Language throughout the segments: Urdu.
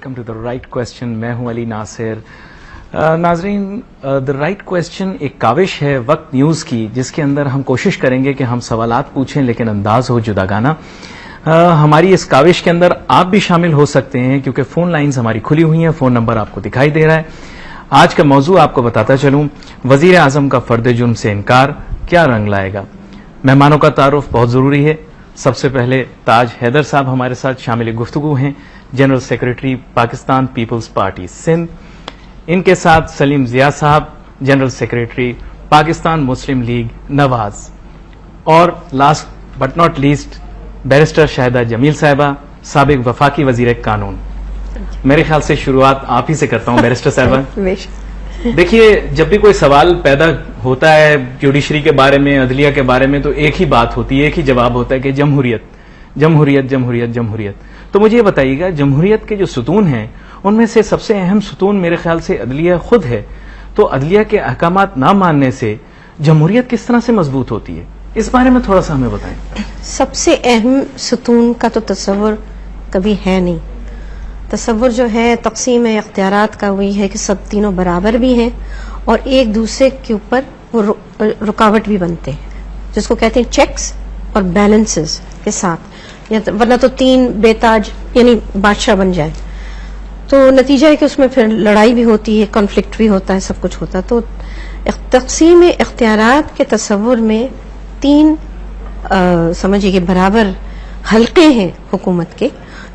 Welcome to the right question. میں ہوں علی ناصر. ناظرین, دا رائٹ کوشچن ایک کاوش ہے وقت نیوز کی, جس کے اندر ہم کوشش کریں گے کہ ہم سوالات پوچھیں لیکن انداز ہو جداگانہ. ہماری اس کاوش کے اندر آپ بھی شامل ہو سکتے ہیں کیونکہ فون لائنز ہماری کھلی ہوئی ہیں. فون نمبر آپ کو دکھائی دے رہا ہے. آج کا موضوع آپ کو بتاتا چلوں, وزیر اعظم کا فرد جرم سے انکار کیا رنگ لائے گا. مہمانوں کا تعارف بہت ضروری ہے. سب سے پہلے تاج حیدر صاحب ہمارے ساتھ شامل گفتگو ہیں, جنرل سیکرٹری پاکستان پیپلز پارٹی سندھ. ان کے ساتھ سلیم ضیاء صاحب, جنرل سیکرٹری پاکستان مسلم لیگ نواز. اور last but not least barrister Shahida Jamil صاحبہ, سابق وفاقی وزیر قانون. میرے خیال سے شروعات آپ ہی سے کرتا ہوں بیرسٹر صاحبہ. دیکھیے, جب بھی کوئی سوال پیدا ہوتا ہے جوڈیشری کے بارے میں, عدلیہ کے بارے میں, تو ایک ہی بات ہوتی ہے, ایک ہی جواب ہوتا ہے کہ جمہوریت جمہوریت جمہوریت جمہوریت. تو مجھے یہ بتائیے گا, جمہوریت کے جو ستون ہیں ان میں سے سب سے اہم ستون میرے خیال سے عدلیہ خود ہے. تو عدلیہ کے احکامات نہ ماننے سے جمہوریت کس طرح سے مضبوط ہوتی ہے, اس بارے میں تھوڑا سا ہمیں بتائیں. سب سے اہم ستون کا تو تصور کبھی ہے نہیں. تصور جو ہے تقسیم اختیارات کا وہی ہے کہ سب تینوں برابر بھی ہیں اور ایک دوسرے کے اوپر وہ رکاوٹ بھی بنتے ہیں, جس کو کہتے ہیں چیکس اور بیلنسز کے ساتھ, ورنہ تو تین بے تاج یعنی بادشاہ بن جائے. تو نتیجہ ہے کہ اس میں پھر لڑائی بھی ہوتی ہے, کانفلکٹ بھی ہوتا ہے, سب کچھ ہوتا ہے. تو تقسیم اختیارات کے تصور میں تین سمجھیے کہ برابر حلقے ہیں حکومت کے,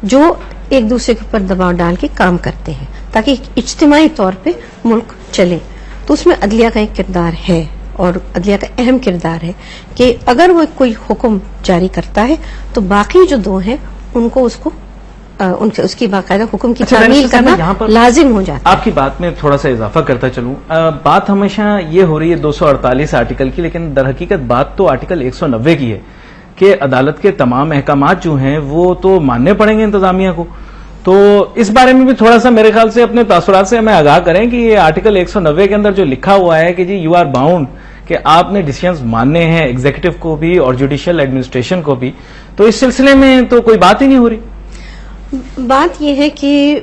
جو ایک دوسرے کے اوپر دباؤ ڈال کے کام کرتے ہیں تاکہ اجتماعی طور پہ ملک چلے. تو اس میں عدلیہ کا ایک کردار ہے, اور عدلیہ کا اہم کردار ہے کہ اگر وہ کوئی حکم جاری کرتا ہے تو باقی جو دو ہیں ان کو اس کی باقاعدہ حکم کی تعمیل کرنا لازم ہو جاتا ہے. آپ کی بات میں تھوڑا سا اضافہ کرتا چلوں. بات ہمیشہ یہ ہو رہی ہے 248 آرٹیکل کی, لیکن در حقیقت بات تو آرٹیکل 190 کی ہے کہ عدالت کے تمام احکامات جو ہیں وہ تو ماننے پڑیں گے انتظامیہ کو. تو اس بارے میں بھی تھوڑا سا میرے خیال سے اپنے تاثرات سے ہمیں آگاہ کریں کہ یہ آرٹیکل 190 کے اندر جو لکھا ہوا ہے کہ جی یو آر باؤنڈ, کہ آپ نے ڈیسیژنز ماننے ہیں ایگزیکٹو کو بھی اور جوڈیشل ایڈمنسٹریشن کو بھی. تو اس سلسلے میں تو کوئی بات ہی نہیں ہو رہی. بات یہ ہے کہ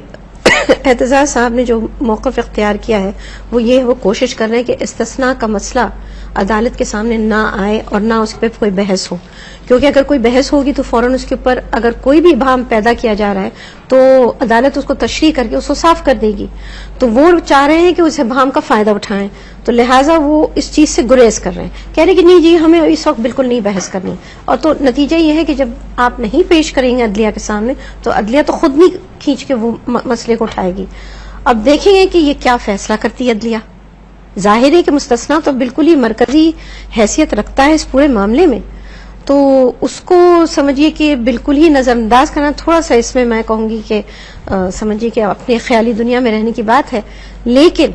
اعتزاز صاحب نے جو موقف اختیار کیا ہے وہ یہ ہے, وہ کوشش کر رہے ہیں کہ استثناء کا مسئلہ عدالت کے سامنے نہ آئے اور نہ اس پہ کوئی بحث ہو, کیونکہ اگر کوئی بحث ہوگی تو فوراً اس کے اوپر اگر کوئی بھی ابہام پیدا کیا جا رہا ہے تو عدالت اس کو تشریح کر کے اس کو صاف کر دے گی. تو وہ چاہ رہے ہیں کہ اس ابہام کا فائدہ اٹھائیں, تو لہٰذا وہ اس چیز سے گریز کر رہے ہیں, کہہ رہے ہیں کہ نہیں جی ہمیں اس وقت بالکل نہیں بحث کرنی. اور تو نتیجہ یہ ہے کہ جب آپ نہیں پیش کریں گے عدلیہ کے سامنے تو عدلیہ تو خود نہیں کھینچ کے وہ مسئلے کو اٹھائے گی. اب دیکھیں گے کہ یہ کیا فیصلہ کرتی ہے عدلیہ. ظاہر ہے کہ مستثنا تو بالکل ہی مرکزی حیثیت رکھتا ہے اس پورے معاملے میں, تو اس کو سمجھیے کہ بالکل ہی نظر انداز کرنا تھوڑا سا اس میں کہوں گی کہ سمجھیے کہ اپنے خیالی دنیا میں رہنے کی بات ہے, لیکن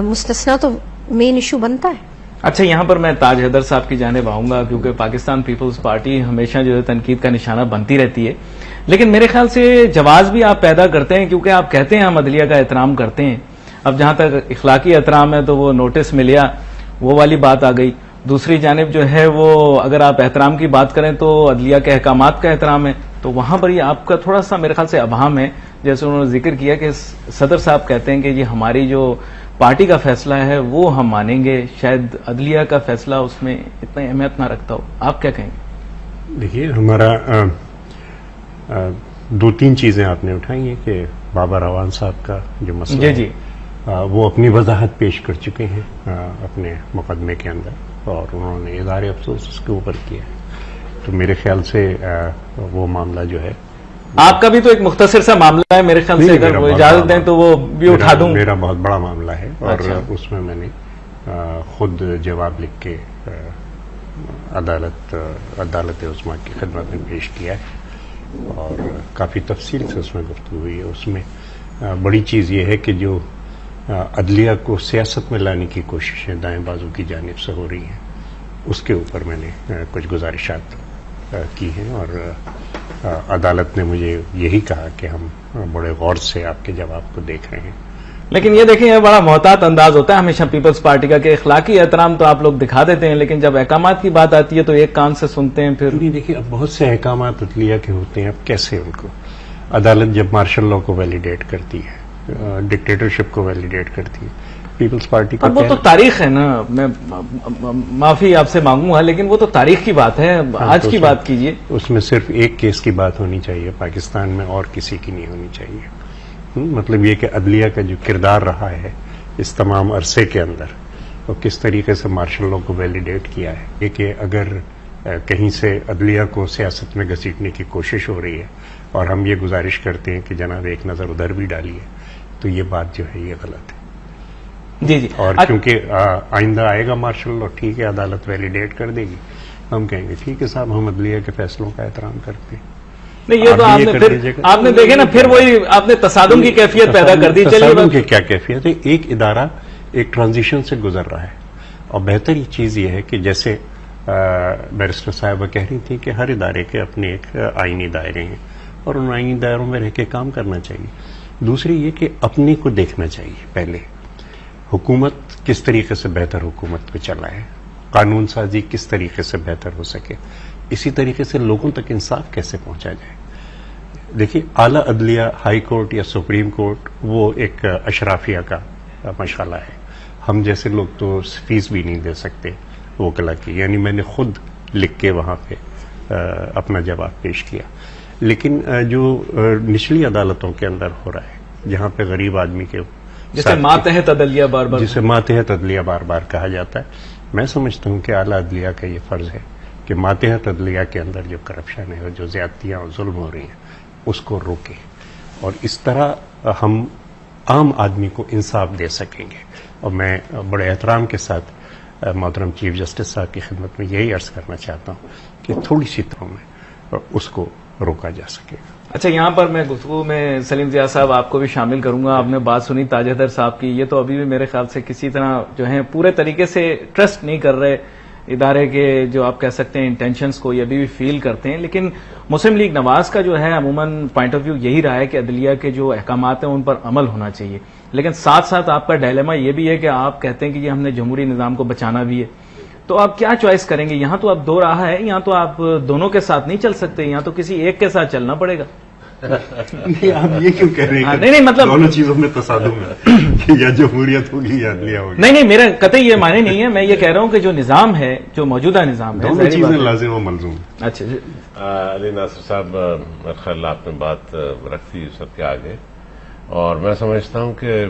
مستثنا تو مین ایشو بنتا ہے. اچھا, یہاں پر میں تاج حیدر صاحب کی جانب آؤں گا کیونکہ پاکستان پیپلز پارٹی ہمیشہ جو ہے تنقید کا نشانہ بنتی رہتی ہے, لیکن میرے خیال سے جواز بھی آپ پیدا کرتے ہیں کیونکہ آپ کہتے ہیں ہم عدلیہ کا احترام کرتے ہیں. اب جہاں تک اخلاقی احترام ہے تو وہ نوٹس میں لیا, وہ والی بات آ گئی. دوسری جانب جو ہے وہ اگر آپ احترام کی بات کریں تو عدلیہ کے احکامات کا احترام ہے, تو وہاں پر یہ آپ کا تھوڑا سا میرے خیال سے ابہام ہے. جیسے انہوں نے ذکر کیا کہ صدر صاحب کہتے ہیں کہ یہ ہماری جو پارٹی کا فیصلہ ہے وہ ہم مانیں گے, شاید عدلیہ کا فیصلہ اس میں اتنا اہمیت نہ رکھتا ہو. آپ کیا کہیں گے؟ دیکھیے, ہمارا دو تین چیزیں آپ نے اٹھائی ہیں کہ بابا روان صاحب کا جو مسئلہ جی وہ اپنی وضاحت پیش کر چکے ہیں اپنے مقدمے کے اندر, اور انہوں نے اظہار افسوس اس کے اوپر کیا ہے. تو میرے خیال سے وہ معاملہ جو ہے, آپ کا بھی تو ایک مختصر سا معاملہ ہے میرے خیال سے, اگر وہ اجازت دیں تو وہ بھی اٹھا دوں. میرا بہت بڑا معاملہ ہے اور اس میں نے خود جواب لکھ کے عدالت عظمیٰ کی خدمت میں پیش کیا ہے, اور کافی تفصیل سے اس میں گفتگو ہوئی ہے. اس میں بڑی چیز یہ ہے کہ جو عدلیہ کو سیاست میں لانے کی کوششیں دائیں بازو کی جانب سے ہو رہی ہیں, اس کے اوپر میں نے کچھ گزارشات کی ہیں, اور عدالت نے مجھے یہی کہا کہ ہم بڑے غور سے آپ کے جواب کو دیکھ رہے ہیں. لیکن یہ دیکھیں, یہ بڑا محتاط انداز ہوتا ہے ہمیشہ پیپلز پارٹی کا کہ اخلاقی احترام تو آپ لوگ دکھا دیتے ہیں, لیکن جب احکامات کی بات آتی ہے تو ایک کان سے سنتے ہیں. پھر دیکھیے, اب بہت سے احکامات عدلیہ کے ہوتے ہیں, اب کیسے ان کو عدالت جب مارشل لا کو ویلیڈیٹ کرتی ہے، ڈکٹیٹرشپ کو ویلیڈیٹ کرتی ہے، پیپلز پارٹی کو اب وہ تو تاریخ ہے نا، میں معافی آپ سے مانگوں گا لیکن وہ تو تاریخ کی بات ہے، آج کی بات کیجیے. اس میں صرف ایک کیس کی بات ہونی چاہیے پاکستان میں، اور کسی کی نہیں ہونی چاہیے. مطلب یہ کہ عدلیہ کا جو کردار رہا ہے اس تمام عرصے کے اندر، اور کس طریقے سے مارشل لا کو ویلیڈیٹ کیا ہے، یہ کہ اگر کہیں سے عدلیہ کو سیاست میں گھسیٹنے کی کوشش ہو رہی ہے اور ہم یہ گزارش کرتے ہیں کہ جناب ایک نظر ادھر بھی ڈالیے، تو یہ بات جو ہے یہ غلط ہے. جی جی. اور کیونکہ آئندہ آئے گا مارشل لا، ٹھیک ہے عدالت ویلیڈیٹ کر دے گی، ہم کہیں گے ٹھیک ہے صاحب ہم عدلیہ کے فیصلوں کا احترام کرتے ہیں. نہیں یہ تو آپ نے دیکھے نا، پھر وہی آپ نے تصادم کی کیفیت پیدا کر دی. تصادم کی کیا کیفیت ہے؟ ایک ادارہ ایک ٹرانزیشن سے گزر رہا ہے، اور بہتر یہ چیز یہ ہے کہ جیسے بیرسٹر صاحبہ کہہ رہی تھی کہ ہر ادارے کے اپنے ایک آئینی دائرے ہیں اور ان آئینی دائروں میں رہ کے کام کرنا چاہیے. دوسری یہ کہ اپنے کو دیکھنا چاہیے، پہلے حکومت کس طریقے سے بہتر حکومت پہ چلا ہے، قانون سازی کس طریقے سے بہتر ہو سکے، اسی طریقے سے لوگوں تک انصاف کیسے پہنچا جائے. دیکھیے اعلیٰ عدلیہ، ہائی کورٹ یا سپریم کورٹ وہ ایک اشرافیہ کا مشغلہ ہے. ہم جیسے لوگ تو فیس بھی نہیں دے سکتے وکلا کی، یعنی میں نے خود لکھ کے وہاں پہ اپنا جواب پیش کیا. لیکن جو نچلی عدالتوں کے اندر ہو رہا ہے، جہاں پہ غریب آدمی کے جسے ماتحت عدلیہ بار بار جسے ماتحت عدلیہ بار بار کہا جاتا ہے، میں سمجھتا ہوں کہ اعلیٰ عدلیہ کا یہ فرض ہے کہ ماتحت عدلیہ کے اندر جو کرپشن ہے، جو زیادتیاں اور ظلم ہو رہی ہیں، اس کو روکے، اور اس طرح ہم عام آدمی کو انصاف دے سکیں گے. اور میں بڑے احترام کے ساتھ محترم چیف جسٹس صاحب کی خدمت میں یہی عرض کرنا چاہتا ہوں کہ تھوڑی سی طرح میں اس کو روکا جا سکے گا. اچھا، یہاں پر میں گفتگو میں سلیم ضیاء صاحب آپ کو بھی شامل کروں گا. آپ نے بات سنی تاج حیدر صاحب کی، یہ تو ابھی بھی میرے خیال سے کسی طرح جو ہے پورے طریقے سے ٹرسٹ نہیں کر رہے ادارے کے، جو آپ کہہ سکتے ہیں انٹینشنز کو، یہ ابھی بھی فیل کرتے ہیں. لیکن مسلم لیگ نواز کا جو ہے عموماً پوائنٹ آف ویو یہی رہا ہے کہ عدلیہ کے جو احکامات ہیں ان پر عمل ہونا چاہیے. لیکن ساتھ ساتھ آپ کا ڈائلیما یہ بھی ہے کہ آپ کہتے ہیں کہ یہ ہم نے جمہوری نظام کو بچانا بھی ہے. تو آپ کیا چوائس کریں گے؟ یہاں تو اب دو راہ ہے، یہاں تو آپ دونوں کے ساتھ نہیں چل سکتے، یہاں تو کسی ایک کے ساتھ چلنا پڑے گا. نہیں آپ یہ کیوں کہہ رہے ہیں؟ نہیں مطلب دونوں چیزوں میں تصادم ہے کہ یا جمہوریت ہوگی یا عدلیہ ہوگی. نہیں میرا قطعی یہ معنی نہیں ہے. میں یہ کہہ رہا ہوں کہ جو نظام ہے، جو موجودہ نظام ہے، دونوں چیزیں لازم و ملزوم. اچھا جی علی ناصر صاحب، میرے خیال آپ نے بات رکھ دی سب کے آگے، اور میں سمجھتا ہوں کہ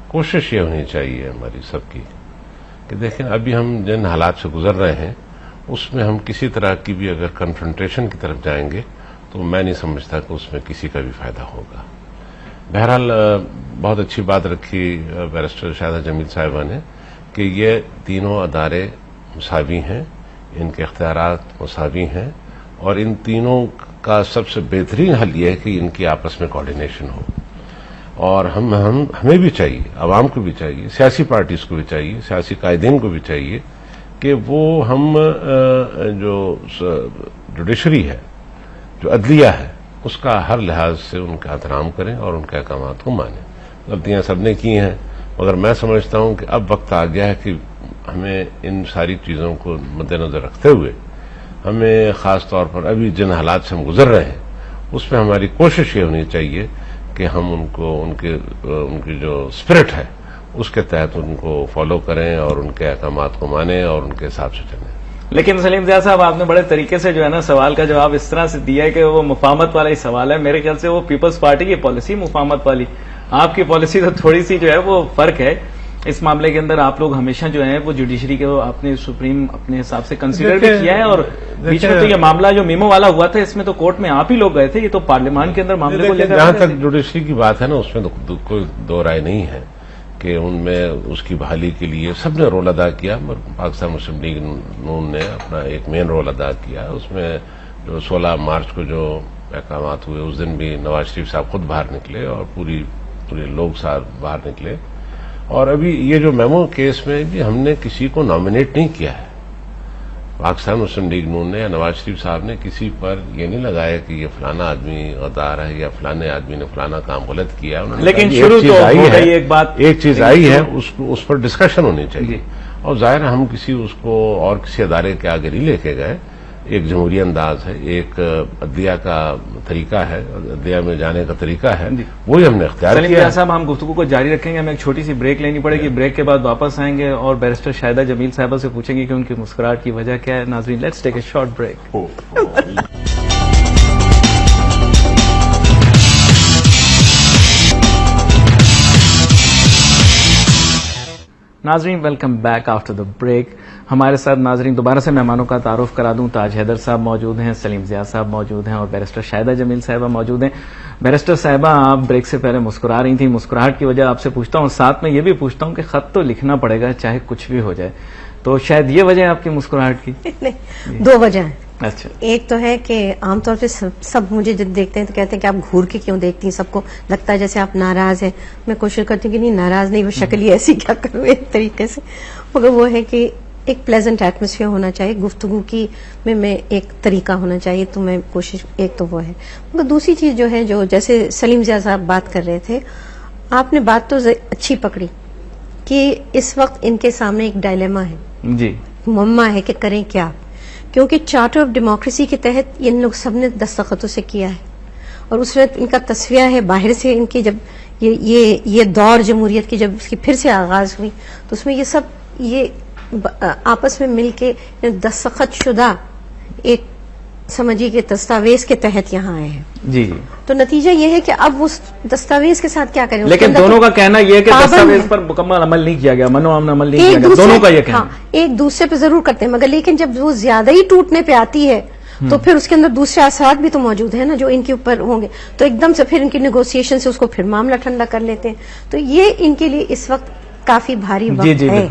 کوشش یہ ہونی چاہیے ہماری سب کی کہ دیکھیں ابھی ہم جن حالات سے گزر رہے ہیں اس میں ہم کسی طرح کی بھی اگر کنفرنٹیشن کی طرف جائیں گے تو میں نہیں سمجھتا کہ اس میں کسی کا بھی فائدہ ہوگا. بہرحال بہت اچھی بات رکھی بیرسٹر شاہدہ جمیل صاحبہ نے کہ یہ تینوں ادارے مساوی ہیں، ان کے اختیارات مساوی ہیں، اور ان تینوں کا سب سے بہترین حل یہ ہے کہ ان کی آپس میں کوارڈینیشن ہو. اور ہمیں بھی چاہیے، عوام کو بھی چاہیے، سیاسی پارٹیز کو بھی چاہیے، سیاسی قائدین کو بھی چاہیے کہ وہ ہم جو جوڈیشری ہے، جو عدلیہ ہے، اس کا ہر لحاظ سے ان کا احترام کریں اور ان کے احکامات کو مانیں. غلطیاں سب نے کی ہیں، مگر میں سمجھتا ہوں کہ اب وقت آ گیا ہے کہ ہمیں ان ساری چیزوں کو مد نظر رکھتے ہوئے ہمیں خاص طور پر ابھی جن حالات سے ہم گزر رہے ہیں اس میں ہماری کوشش یہ ہونی چاہیے کہ ہم ان کی جو اسپرٹ ہے اس کے تحت ان کو فالو کریں اور ان کے احکامات کو مانیں اور ان کے حساب سے چلیں. لیکن سلیم ضیاء صاحب، آپ نے بڑے طریقے سے جو ہے نا سوال کا جواب اس طرح سے دیا ہے کہ وہ مفاہمت والا ہی سوال ہے. میرے خیال سے وہ پیپلز پارٹی کی پالیسی مفاہمت والی، آپ کی پالیسی تو تھوڑی سی جو ہے وہ فرق ہے. اس معاملے کے اندر آپ لوگ ہمیشہ جو ہے وہ جوڈیشری کے آپ نے سپریم اپنے حساب سے کنسیڈر بھی کیا ہے، اور بیچ میں تو یہ معاملہ جو میمو والا ہوا تھا اس میں تو کورٹ میں آپ ہی لوگ گئے تھے، یہ تو پارلیمان کے اندر معاملے کو لے کر جہاں تک جوڈیشری کی بات ہے نا اس میں تو کوئی دو رائے نہیں ہے کہ ان میں اس کی بحالی کے لیے سب نے رول ادا کیا. پاکستان مسلم لیگ نون نے اپنا ایک مین رول ادا کیا. اس میں جو 16 مارچ کو جو احکامات ہوئے اس دن بھی نواز شریف صاحب خود باہر نکلے اور پورے لوگ صاحب باہر نکلے. اور ابھی یہ جو میمو کیس میں بھی ہم نے کسی کو نامنیٹ نہیں کیا ہے. پاکستان مسلم لیگ نون نے یا نواز شریف صاحب نے کسی پر یہ نہیں لگایا کہ یہ فلانا آدمی غدار ہے یا فلانے آدمی نے فلانا کام غلط کیا. لیکن شروع تو ہو گئی ایک چیز آئی ہے اس پر ڈسکشن ہونی چاہیے. اور ظاہر ہم اس کو اور کسی ادارے کے آگے نہیں لے کے گئے، ایک جمہوری انداز ہے، ایک عدلیہ کا طریقہ ہے، عدلیہ میں جانے کا طریقہ ہے، وہی ہم نے اختیار سلیم کیا زیاں ہے. صاحب ہم گفتگو کو جاری رکھیں گے، ہمیں ایک چھوٹی سی بریک لینی پڑے گی، بریک کے بعد واپس آئیں گے اور بیرسٹر شاہدہ جمیل صاحبہ سے پوچھیں گے کہ ان کی مسکراہٹ کی وجہ کیا ہے. ناظرین let's take a short break. ناظرین welcome back after the break. ہمارے ساتھ ناظرین دوبارہ سے مہمانوں کا تعارف کرا دوں. تاج حیدر صاحب موجود ہیں، سلیم ضیاء صاحب موجود ہیں اور بیرسٹر شاہدہ جمیل صاحبہ موجود ہیں. بیرسٹر صاحبہ آپ بریک سے پہلے مسکرا رہی تھیں، مسکراہٹ کی وجہ آپ سے پوچھتا ہوں، ساتھ میں یہ بھی پوچھتا ہوں کہ خط تو لکھنا پڑے گا چاہے کچھ بھی ہو جائے، تو شاید یہ وجہ ہے آپ کی مسکراہٹ کی؟ نہیں، دو وجہ ہیں. اچھا، ایک تو ہے کہ عام طور پہ سب مجھے جب دیکھتے ہیں تو کہتے ہیں کہ آپ گھور کے کیوں دیکھتی ہیں، سب کو لگتا ہے جیسے آپ ناراض ہیں. میں کوشش کرتی ہوں کہ نہیں، ناراض نہیں، وہ شکل ہی ایسی کیا کروں ایک طریقے سے. مگر وہ ہے کہ ایک پلیزنٹ ایٹماسفیئر ہونا چاہیے گفتگو کی میں ایک طریقہ ہونا چاہیے، تو میں کوشش، ایک تو وہ ہے. مگر دوسری چیز جو ہے، جو جیسے سلیم ضیاء صاحب بات کر رہے تھے، آپ نے بات تو اچھی پکڑی کہ اس وقت ان کے سامنے ایک ڈائلیما ہے، جی، معمہ ہے کہ کریں کیا، کیونکہ چارٹر آف ڈیموکریسی کے تحت ان لوگ سب نے دستخطوں سے کیا ہے اور اس وقت ان کا تصفیہ ہے باہر سے. ان کی جب یہ دور جمہوریت کی جب اس کی پھر سے آغاز ہوئی تو اس میں یہ سب یہ آپس میں مل کے دستخط شدہ ایک سمجھیے کہ دستاویز کے تحت یہاں آئے ہیں. جی جی. تو نتیجہ یہ ہے کہ اب اس دستاویز کے ساتھ کیا کریں. لیکن دونوں کا کہنا یہ ہے کہ دستاویز پر مکمل عمل نہیں کیا گیا، منو امن عمل نہیں کیا گیا، دونوں کا یہ کہنا. ہاں، ایک دوسرے پہ ضرور کرتے ہیں، مگر لیکن جب وہ زیادہ ہی ٹوٹنے پہ آتی ہے تو پھر اس کے اندر دوسرے اثرات بھی تو موجود ہیں نا جو ان کے اوپر ہوں گے، تو ایک دم سے پھر ان کی نیگوسیشن سے اس کو پھر معاملہ ٹھنڈا کر لیتے ہیں. تو یہ ان کے لیے اس وقت کافی بھاری وقت ہے.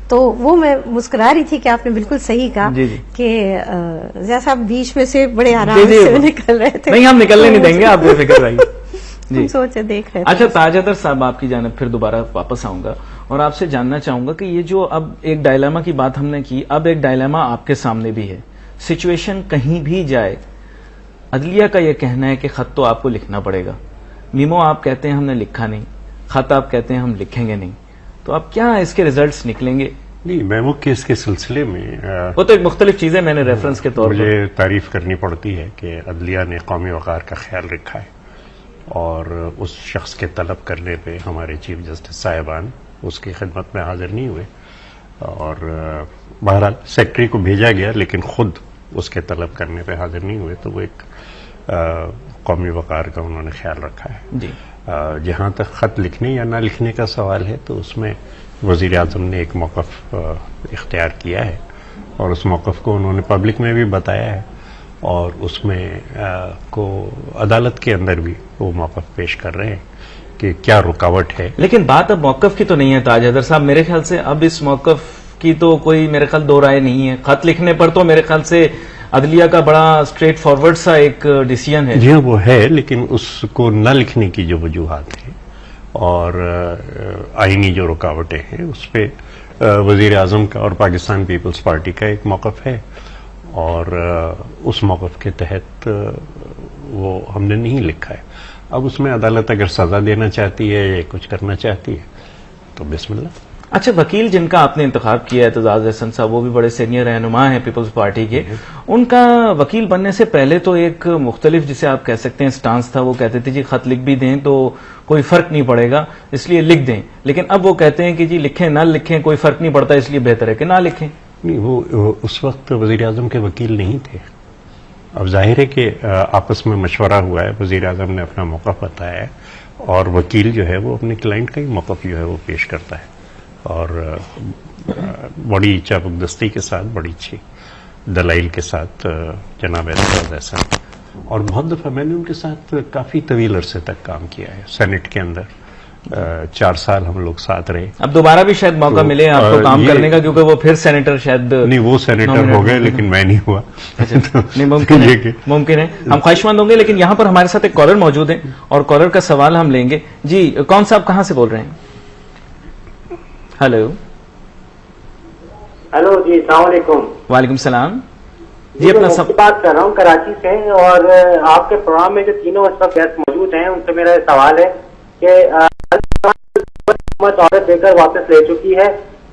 تو وہ میں مسکرا رہی تھی کہ آپ نے بالکل صحیح کہا کہ ضیاء صاحب بیچ میں سے بڑے آرام سے نکل رہے تھے. نہیں، ہم نکلنے نہیں دیں گے، آپ بے فکر رہیے. جی، سوچے دیکھ رہے. اچھا تاج حیدر صاحب، آپ کی جانب پھر دوبارہ واپس آؤں گا اور آپ سے جاننا چاہوں گا کہ یہ جو اب ایک ڈائلاما کی بات ہم نے کی، اب ایک ڈائلاما آپ کے سامنے بھی ہے. سچویشن کہیں بھی جائے، عدلیہ کا یہ کہنا ہے کہ خط تو آپ کو لکھنا پڑے گا. میمو آپ کہتے ہیں ہم نے لکھا نہیں، خط آپ کہتے ہیں ہم لکھیں گے نہیں، تو اب کیا اس کے ریزلٹس نکلیں گے؟ نہیں، میمو کیس کے سلسلے میں وہ تو ایک مختلف چیزیں میں نے ریفرنس کے طور پر مجھے تعریف کرنی پڑتی ہے کہ عدلیہ نے قومی وقار کا خیال رکھا ہے اور اس شخص کے طلب کرنے پہ ہمارے چیف جسٹس صاحبان اس کی خدمت میں حاضر نہیں ہوئے اور بہرحال سیکرٹری کو بھیجا گیا لیکن خود اس کے طلب کرنے پہ حاضر نہیں ہوئے. تو وہ ایک قومی وقار کا انہوں نے خیال رکھا ہے. جی. جہاں تک خط لکھنے یا نہ لکھنے کا سوال ہے تو اس میں وزیر اعظم نے ایک موقف اختیار کیا ہے اور اس موقف کو انہوں نے پبلک میں بھی بتایا ہے اور اس میں کو عدالت کے اندر بھی وہ موقف پیش کر رہے ہیں کہ کیا رکاوٹ ہے. لیکن بات اب موقف کی تو نہیں ہے تاج حیدر صاحب، میرے خیال سے اب اس موقف کی تو کوئی میرے خیال دو رائے نہیں ہے. خط لکھنے پر تو میرے خیال سے عدلیہ کا بڑا اسٹریٹ فارورڈ سا ایک ڈیسیژن ہے. جی وہ ہے، لیکن اس کو نہ لکھنے کی جو وجوہات ہیں اور آئینی جو رکاوٹیں ہیں اس پہ وزیر اعظم کا اور پاکستان پیپلز پارٹی کا ایک موقف ہے اور اس موقف کے تحت وہ ہم نے نہیں لکھا ہے. اب اس میں عدالت اگر سزا دینا چاہتی ہے یا کچھ کرنا چاہتی ہے تو بسم اللہ. اچھا، وکیل جن کا آپ نے انتخاب کیا ہے اعتزاز احسن صاحب، وہ بھی بڑے سینئر رہنما ہیں پیپلز پارٹی کے. ان کا وکیل بننے سے پہلے تو ایک مختلف جسے آپ کہہ سکتے ہیں سٹانس تھا. وہ کہتے تھے جی خط لکھ بھی دیں تو کوئی فرق نہیں پڑے گا اس لیے لکھ دیں، لیکن اب وہ کہتے ہیں کہ جی لکھیں نہ لکھیں کوئی فرق نہیں پڑتا اس لیے بہتر ہے کہ نہ لکھیں. نہیں، وہ اس وقت وزیر اعظم کے وکیل نہیں تھے. اب ظاہر ہے کہ آپس میں مشورہ ہوا ہے، وزیر اعظم نے اپنا موقف بتایا ہے اور وکیل جو ہے وہ اپنے کلائنٹ کا ہی موقف جو ہے وہ پیش کرتا ہے اور بڑی چابکدستی کے ساتھ، بڑی اچھی دلائل کے ساتھ جناب اعتزاز احسن. اور بہت دفعہ میں نے ان کے ساتھ کافی طویل عرصے تک کام کیا ہے. سینٹ کے اندر 4 سال ہم لوگ ساتھ رہے. اب دوبارہ بھی شاید موقع ملے آپ کو کام کرنے کا، کیونکہ وہ پھر سینیٹر شاید نہیں، وہ سینیٹر ہو گئے لیکن میں نہیں ہوا. نہیں، ممکن ہے ہم خواہشمند ہوں گے. لیکن یہاں پر ہمارے ساتھ ایک کالر موجود ہیں اور کالر کا سوال ہم لیں گے. جی کون صاحب کہاں سے بول رہے ہیں؟ ہلو. ہلو جی، السلام علیکم. وعلیکم السلام. جی اپنا سب بات کر رہا ہوں کراچی سے، اور آپ کے پروگرام میں جو تینوں اس وقت گیسٹ موجود ہیں ان سے میرا سوال ہے کہ حکومت عہدہ دے کر واپس لے چکی ہے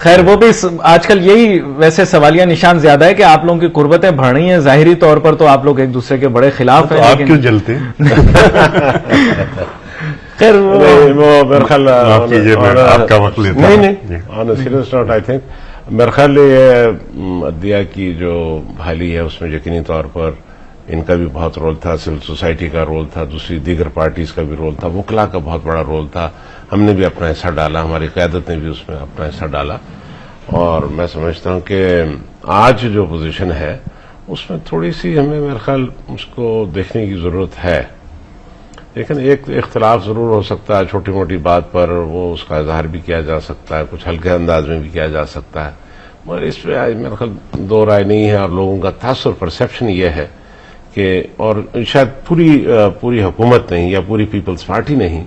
خیر وہ بھی آج کل یہی ویسے سوالیہ نشان زیادہ ہے کہ آپ لوگوں کی قربتیں بڑھ رہی ہیں، ظاہری طور پر تو آپ لوگ ایک دوسرے کے بڑے خلاف ہیں، آپ کیوں جلتے ہیں؟ خیر وہ میرا خیال آپ کا وقت لیتا ہوں. نہیں on a serious note I think میرا خیال یہ عدلیہ کی جو بحالی ہے اس میں یقینی طور پر ان کا بھی بہت رول تھا، سول سوسائٹی کا رول تھا، دوسری دیگر پارٹیز کا بھی رول تھا، وکلا کا بہت بڑا رول تھا. ہم نے بھی اپنا حصہ ڈالا، ہماری قیادت نے بھی اس میں اپنا حصہ ڈالا، اور میں سمجھتا ہوں کہ آج جو پوزیشن ہے اس میں تھوڑی سی ہمیں میرا خیال اس کو دیکھنے کی ضرورت ہے. لیکن ایک اختلاف ضرور ہو سکتا ہے چھوٹی موٹی بات پر، وہ اس کا اظہار بھی کیا جا سکتا ہے، کچھ ہلکے انداز میں بھی کیا جا سکتا ہے، مگر اس پہ میرا خیال دو رائے نہیں ہے. اور لوگوں کا تاثر پرسیپشن یہ ہے کہ، اور شاید پوری حکومت نہیں یا پوری پیپلز پارٹی نہیں،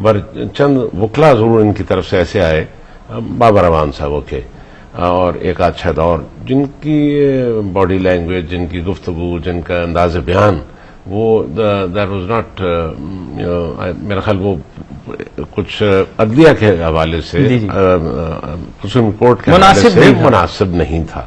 پر چند وکلا ضرور ان کی طرف سے ایسے آئے، بابر اعوان صاحب اوکے، اور ایک آدھ شاید اور، جن کی باڈی لینگویج، جن کی گفتگو، جن کا انداز بیان، وہ دیٹ واز ناٹ میرا خیال وہ کچھ عدلیہ کے حوالے سے سپریم کورٹ کے حوالے سے مناسب نہیں تھا.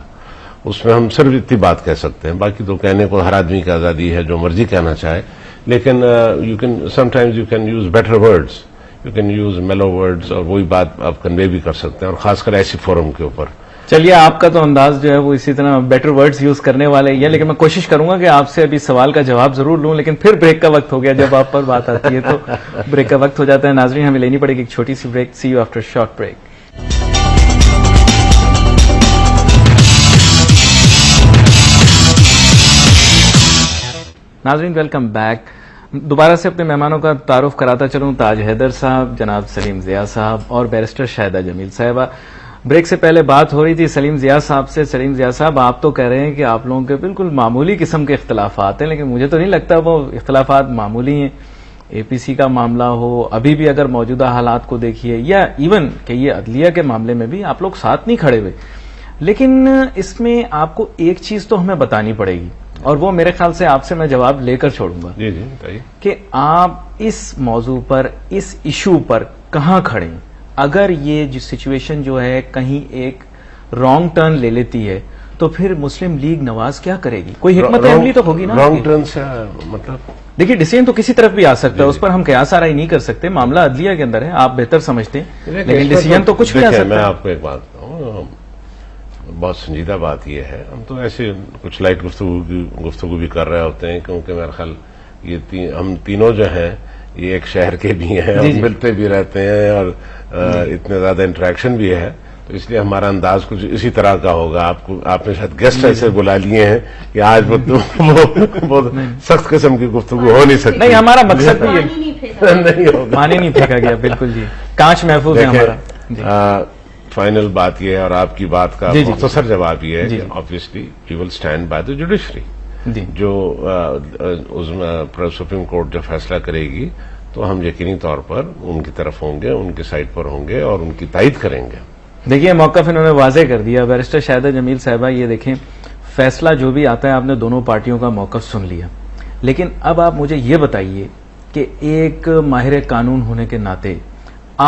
اس میں ہم صرف اتنی بات کہہ سکتے ہیں، باقی تو کہنے کو ہر آدمی کی آزادی ہے جو مرضی کہنا چاہے، لیکن you can some times you can use better words, you can use میلو words, اور وہی بات آپ کنوے بھی کر سکتے ہیں، اور خاص کر ایسی فورم کے اوپر. چلیے آپ کا تو انداز جو ہے وہ اسی طرح بیٹر ورڈز یوز کرنے والے ہی ہے، لیکن میں کوشش کروں گا کہ آپ سے ابھی سوال کا جواب ضرور لوں، لیکن پھر بریک کا وقت ہو گیا. جب آپ پر بات آتی ہے تو بریک کا وقت ہو جاتا ہے. ناظرین ہمیں لینی پڑے گی ایک چھوٹی سی break. See you after short break. ناظرین ویلکم بیک. دوبارہ سے اپنے مہمانوں کا تعارف کراتا چلوں. تاج حیدر صاحب، جناب سلیم ضیاء صاحب اور بیرسٹر شاہدہ جمیل صاحبہ. بریک سے پہلے بات ہو رہی تھی سلیم ضیاء صاحب سے. سلیم ضیاء صاحب، آپ تو کہہ رہے ہیں کہ آپ لوگوں کے بالکل معمولی قسم کے اختلافات ہیں، لیکن مجھے تو نہیں لگتا وہ اختلافات معمولی ہیں. اے پی سی کا معاملہ ہو، ابھی بھی اگر موجودہ حالات کو دیکھیے، یا ایون کہ یہ عدلیہ کے معاملے میں بھی آپ لوگ ساتھ نہیں کھڑے ہوئے. لیکن اس میں آپ کو ایک چیز تو ہمیں بتانی پڑے گی، اور وہ میرے خیال سے آپ سے میں جواب لے کر چھوڑوں گا. جی جی بتائیے کہ آپ اس موضوع پر، اس ایشو پر کہاں کھڑے ہیں. اگر یہ سچویشن جو ہے کہیں ایک رانگ ٹرن لے لیتی ہے تو پھر مسلم لیگ نواز کیا کرے گی؟ کوئی حکمت عملی تو ہوگی نا. رانگ ٹرن سے مطلب دیکھیے ڈیسیژن تو کسی طرف بھی آ سکتا ہے، اس پر ہم قیاس آرائی نہیں کر سکتے. معاملہ عدلیہ کے اندر ہے، آپ بہتر سمجھتے ہیں، لیکن ڈیسیژن تو کچھ بھی آ سکتا ہے. میں آپ کو ایک بات کہوں، بہت سنجیدہ بات یہ ہے، ہم تو ایسے کچھ لائٹ گفتگو بھی کر رہے ہوتے ہیں، کیونکہ میرا خیال یہ ہم تینوں جو ہیں یہ ایک شہر کے بھی ہیں، ہم ملتے بھی رہتے ہیں، اور اتنے زیادہ انٹریکشن بھی ہے، تو اس لیے ہمارا انداز کچھ اسی طرح کا ہوگا. آپ نے شاید گیسٹ ایسے بلا لیے ہیں کہ آج وہ سخت قسم کی گفتگو ہو نہیں سکتی. نہیں، ہمارا مقصد بھی نہیں ہوگا، پانی نہیں پھینکا گیا. بالکل جی، کانچ محفوظ ہے ہمارا. فائنل بات یہ ہے، اور آپ کی بات کا مختصر جواب یہ ہے کہ obviously we will stand by the judiciary. جو سپریم کورٹ جو فیصلہ کرے گی تو ہم یقینی طور پر ان کی طرف ہوں گے، ان کی سائڈ پر ہوں گے اور ان کی تائید کریں گے. دیکھیے موقف انہوں نے واضح کر دیا. بیرسٹر شاہدہ جمیل صاحبہ، یہ دیکھیں فیصلہ جو بھی آتا ہے آپ نے دونوں پارٹیوں کا موقف سن لیا، لیکن اب آپ مجھے یہ بتائیے کہ ایک ماہر قانون ہونے کے ناطے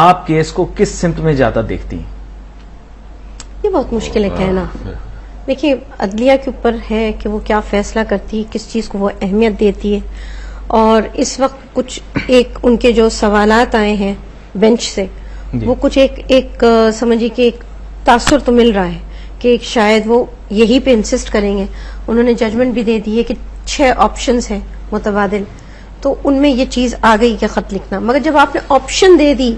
آپ کیس کو کس سمت میں جاتا دیکھتی ہیں؟ یہ بہت مشکل ہے کہنا. دیکھیے عدلیہ کے اوپر ہے کہ وہ کیا فیصلہ کرتی ہے، کس چیز کو وہ اہمیت دیتی ہے. اور اس وقت کچھ ایک ان کے جو سوالات آئے ہیں بینچ سے، وہ کچھ ایک سمجھیے کہ ایک تاثر تو مل رہا ہے کہ ایک شاید وہ یہی پہ انسسٹ کریں گے. انہوں نے ججمنٹ بھی دے دی ہے کہ 6 آپشنز ہیں متبادل، تو ان میں یہ چیز آ گئی کہ خط لکھنا. مگر جب آپ نے آپشن دے دی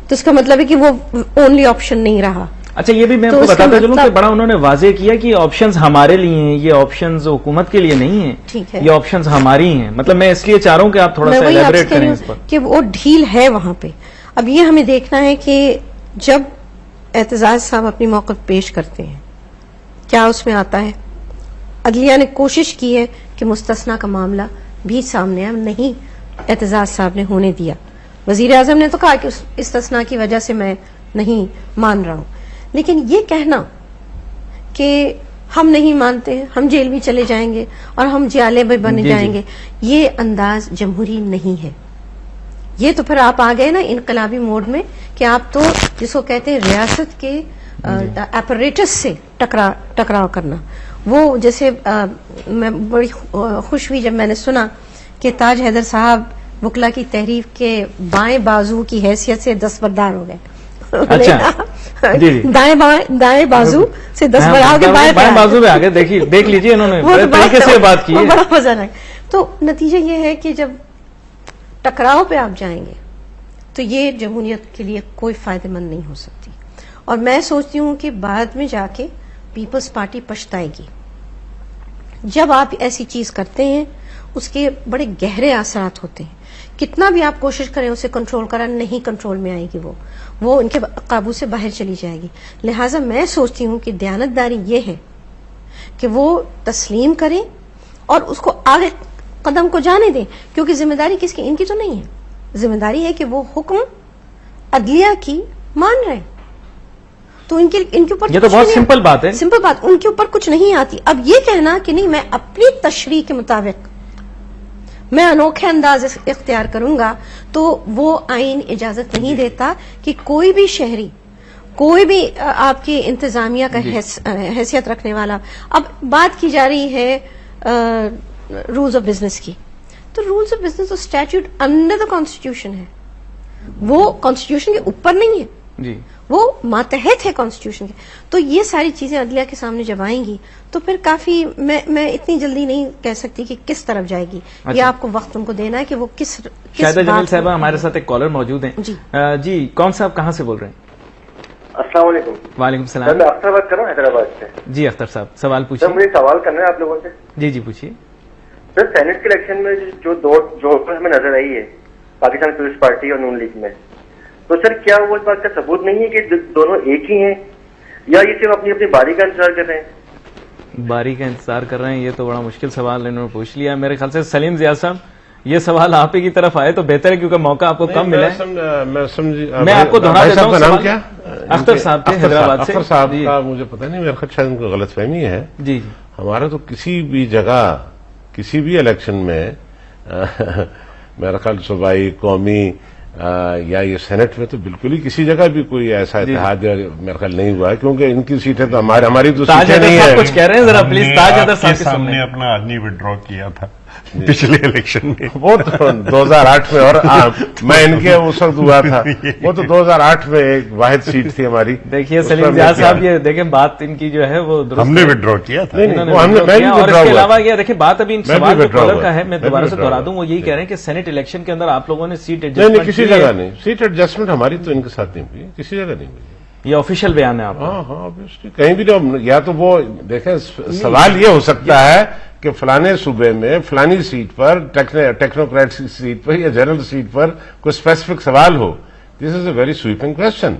تو اس کا مطلب ہے کہ وہ اونلی آپشن نہیں رہا. اچھا، یہ بھی میں آپ کو بتاتا چلوں کہ بڑا انہوں نے واضح کیا کہ آپشنز ہمارے لیے ہیں، یہ آپشنز حکومت کے لیے نہیں ہیں، یہ آپشنز ہماری ہیں. مطلب میں اس لیے چاہ رہا ہوں کہ آپ تھوڑا سا ایلیبریٹ کریں اس پر کہ وہ ڈھیل ہے وہاں پہ. اب یہ ہمیں دیکھنا ہے کہ جب اعتزاز صاحب اپنی موقف پیش کرتے ہیں کیا اس میں آتا ہے. عدلیہ نے کوشش کی ہے کہ مستثنا کا معاملہ بھی سامنے نہیں اعتزاز صاحب نے ہونے دیا. وزیر اعظم نے تو کہا کہ استثناء کی وجہ سے میں نہیں مان رہا ہوں، لیکن یہ کہنا کہ ہم نہیں مانتے، ہم جیل بھی چلے جائیں گے اور ہم جیالے بھی بن جائیں گے، یہ انداز جمہوری نہیں ہے. یہ تو پھر آپ آ گئے نا انقلابی موڈ میں کہ آپ تو جس کو کہتے ہیں ریاست کے اپریٹس سے ٹکراؤ کرنا. وہ جیسے میں بڑی خوش ہوئی جب میں نے سنا کہ تاج حیدر صاحب وکلا کی تحریک کے بائیں بازو کی حیثیت سے دستبردار ہو گئے. اچھا جی دائیں بازو سے دستبردار ہو کے بائیں بازو پہ آگے دیکھ لیجیے انہوں نے بڑے طریقے سے بات کی ہے. بڑا مزہ آئے. تو نتیجہ یہ ہے کہ جب ٹکراؤ پہ آپ جائیں گے تو یہ جمہوریت کے لیے کوئی فائدہ مند نہیں ہو سکتی. اور میں سوچتی ہوں کہ بعد میں جا کے پیپلز پارٹی پچھتائے گی. جب آپ ایسی چیز کرتے ہیں اس کے بڑے گہرے اثرات ہوتے ہیں. کتنا بھی آپ کوشش کریں اسے کنٹرول کرا, نہیں کنٹرول میں آئے گی, وہ ان کے قابو سے باہر چلی جائے گی. لہٰذا میں سوچتی ہوں کہ دیانتداری یہ ہے کہ وہ تسلیم کریں اور اس کو آگے قدم کو جانے دیں, کیونکہ ذمہ داری کس کی, ان کی تو نہیں ہے. ذمہ داری ہے کہ وہ حکم عدلیہ کی مان رہے ہیں. تو ان کے اوپر یہ تو بہت سمپل بات ہے, سمپل بات, ان کے اوپر کچھ نہیں آتی. اب یہ کہنا کہ نہیں میں اپنی تشریح کے مطابق میں انوکھے انداز اختیار کروں گا, تو وہ آئین اجازت نہیں دیتا کہ کوئی بھی شہری, کوئی بھی آپ کی انتظامیہ کا حیثیت رکھنے والا. اب بات کی جا رہی ہے رولز آف بزنس کی, تو rules of business statute under the constitution ہے, وہ کانسٹیٹیوشن کے اوپر نہیں ہے جی, وہ ماتحت ہے کانسٹیٹیوشن کے. تو یہ ساری چیزیں عدلیہ کے سامنے جب آئیں گی تو پھر کافی میں اتنی جلدی نہیں کہہ سکتی کہ کس طرف جائے گی. یہ آپ کو وقت ان کو دینا ہے کہ وہ کس شاہدہ جمیل صاحبہ ہمارے ساتھ ایک کالر موجود ہیں. جی کون صاحب کہاں سے بول رہے ہیں؟ السلام علیکم. وعلیکم السلام. میں اختر بات کر رہا ہوں حیدرآباد سے. جی اختر صاحب سوال پوچھیے. سر مجھے سوال کرنا ہے آپ لوگوں سے. جی پوچھیے. سر سینٹ کے الیکشن میں جو دو ہمیں نظر آئی ہے پاکستان پیپلز پارٹی اور نون لیگ میں, تو سر کیا وہ اس بات کا ثبوت نہیں ہے کہ دونوں ایک ہی ہیں, یا یہ صرف اپنی اپنی باری کا انتظار کر رہے ہیں؟ باری کا انتظار کر رہے ہیں, یہ تو بڑا مشکل سوال انہوں نے پوچھ لیا. میرے خیال سے سلیم ضیاء صاحب یہ سوال آپ ہی کی طرف آئے تو بہتر ہے, کیونکہ موقع آپ کو کم ملا ہے. میں آپ کو دہرا دیتا ہوں. نام کیا؟ اختر صاحب تھے حیدرآباد سے. اختر صاحب کا مجھے پتہ نہیں, میرے خیال شاید ان کو غلط فہمی ہے. جی ہمارا تو کسی بھی جگہ کسی بھی الیکشن میں میرا خیال صوبائی, قومی یا یہ سینٹ میں تو بالکل ہی کسی جگہ بھی کوئی ایسا اتحاد میرا خیال نہیں ہوا ہے, کیونکہ ان کی سیٹیں تو ہماری تو سیٹیں نہیں ہیں. کچھ کہہ رہے ہیں ذرا پلیز تاج حیدر صاحب کے سامنے اپنا آدمی وڈرا کیا تھا پچھلے الیکشن میں, وہ تو 2008 میں, اور میں ان کے اس وقت ہوا تھا, وہ تو 2008 میں ایک واحد سیٹ تھی ہماری. دیکھیے سلیم ضیاء صاحب یہ دیکھیں بات ان کی جو ہے وہ ہم نے وڈرا کیا تھا. اور اس کے علاوہ یہ دیکھیں بات ابھی سوال جو کالر کا ہے, میں دوبارہ سے دہرا دوں, وہ یہی کہہ رہے ہیں کہ سینٹ الیکشن کے اندر آپ لوگوں نے سیٹ نہیں, کسی جگہ نہیں سیٹ ایڈجسٹمنٹ ہماری تو ان کے ساتھ نہیں ہوئی, کسی جگہ نہیں ہوئی. یہ آفیشیل بیان ہے آپ کا؟ ہاں کہیں بھی نہیں. یا تو وہ دیکھیں سوال یہ ہو سکتا ہے کہ فلانے صوبے میں فلانی سیٹ پر ٹیکنوکریٹ سیٹ پر یا جنرل سیٹ پر کوئی اسپیسیفک سوال ہو. دس از اے ویری سویپنگ کوشچن.